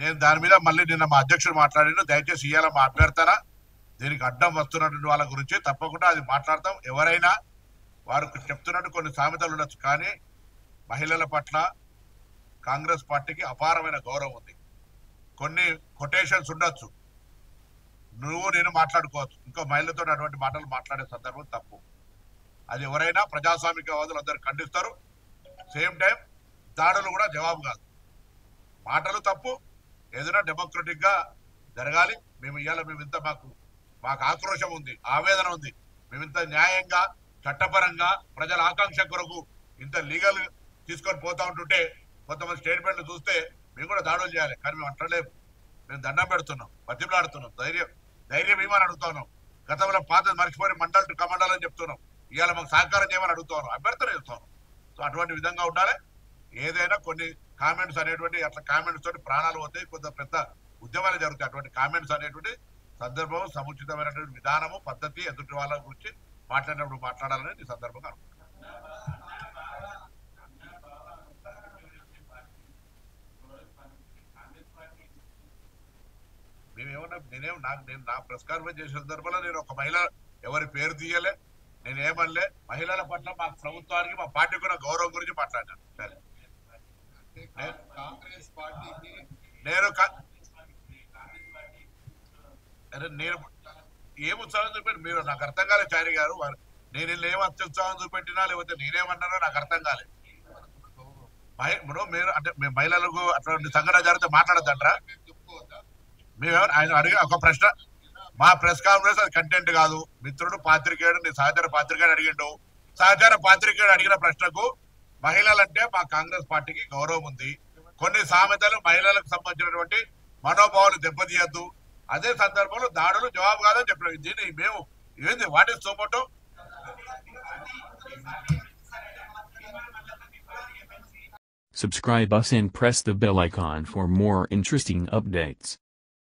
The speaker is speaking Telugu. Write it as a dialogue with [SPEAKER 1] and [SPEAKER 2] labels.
[SPEAKER 1] నేను దాని మీద మళ్ళీ నిన్న మా అధ్యక్షుడు మాట్లాడిన దయచేసి ఇవాళ మా అభ్యర్థన దీనికి అడ్డం వస్తున్నటువంటి వాళ్ళ గురించి తప్పకుండా అది మాట్లాడతాం. ఎవరైనా వారు చెప్తున్నట్టు కొన్ని సామెతలు ఉండొచ్చు, కానీ మహిళల పట్ల కాంగ్రెస్ పార్టీకి అపారమైన గౌరవం ఉంది. కొన్ని కొటేషన్స్ ఉండొచ్చు, నువ్వు నేను మాట్లాడుకోవచ్చు, ఇంకో మహిళతో అటువంటి మాటలు మాట్లాడే సందర్భం తప్పు. అది ఎవరైనా ప్రజాస్వామికవాదులు అందరూ ఖండిస్తారు. సేమ్ టైం దాడులు కూడా జవాబు కాదు. మాటలు తప్పు, ఏదైనా డెమోక్రటిక్ గా జరగాలి. మేము ఇంత మాకు ఆక్రోశం ఉంది, ఆవేదన ఉంది. మేమింత న్యాయంగా చట్టపరంగా ప్రజల ఆకాంక్ష కొరకు ఇంత లీగల్ తీసుకొని పోతా ఉంటుంటే కొంతమంది స్టేట్మెంట్లు చూస్తే మేము కూడా దాడులు చేయాలి, కానీ మేము అంటలేము. మేము దండం పెడుతున్నాం, బతిమలాడుతున్నాం, ధైర్యం ఏమని అడుగుతున్నాం. గతంలో పాత మర్చిపోయి మండల్ టు కమండల్ అని చెప్తున్నాం. ఇవాళ మాకు సహకారం చేయమని అడుగుతున్నాం, అభ్యర్థన చేస్తున్నాం. సో అటువంటి విధంగా ఉండాలి. ఏదైనా కొన్ని కామెంట్స్ అనేటువంటి అట్లా కామెంట్స్ తోటి ప్రాణాలు పోతాయి, కొంత పెద్ద ఉద్యమాలు జరుగుతాయి. అటువంటి కామెంట్స్ అనేటువంటి సందర్భం, సముచితమైనటువంటి విధానము, పద్ధతి ఎదుటి వాళ్ళ గురించి మాట్లాడినప్పుడు మాట్లాడాలని ఈ సందర్భంగా అనుకుంటున్నాను. నేను నా ప్రెస్ కాన్ఫరెన్స్ చేసిన సందర్భంలో నేను ఒక మహిళ ఎవరి పేరు తీయలే, నేనేమనలే. మహిళల పట్ల మా ప్రభుత్వానికి మా పార్టీ కూడా గౌరవం గురించి మాట్లాడాను. సరే, నేను ఏం ఉత్సాహం చూపెట్టి మీరు నాకు అర్థం కాలేదు చారి గారు. నేను ఏం అత్యుత్సాహం చూపెట్టినా లేకపోతే నేనేమన్నానో నాకు అర్థం కాలేదు. ఇప్పుడు మీరు అంటే మేము మహిళలకు అటువంటి సంఘటన జరిగితే మాట్లాడద్దంటారా? మేమెవరు ఆయన అడిగి ఒక ప్రశ్న, మా ప్రెస్ కాన్ఫరెన్స్ అది కంటెంట్ కాదు. మిత్రుడు పాత్రికేయుడు, నీ సహచర పాత్రికేయుడు అడిగిండు. సహచర పాత్రికేయుడు అడిగిన ప్రశ్నకు మహిళలంటే మా కాంగ్రెస్ పార్టీకి గౌరవం ఉంది, కొన్ని సామెతలు మహిళలకు సంబంధించినటువంటి మనోభావాలు దెబ్బతీయద్దు, అదే సందర్భంలో దాడులు జవాబు కాదని చెప్పిన దీన్ని మేము ఏంది what is so motto?
[SPEAKER 2] Subscribe us and press the bell icon for more interesting updates.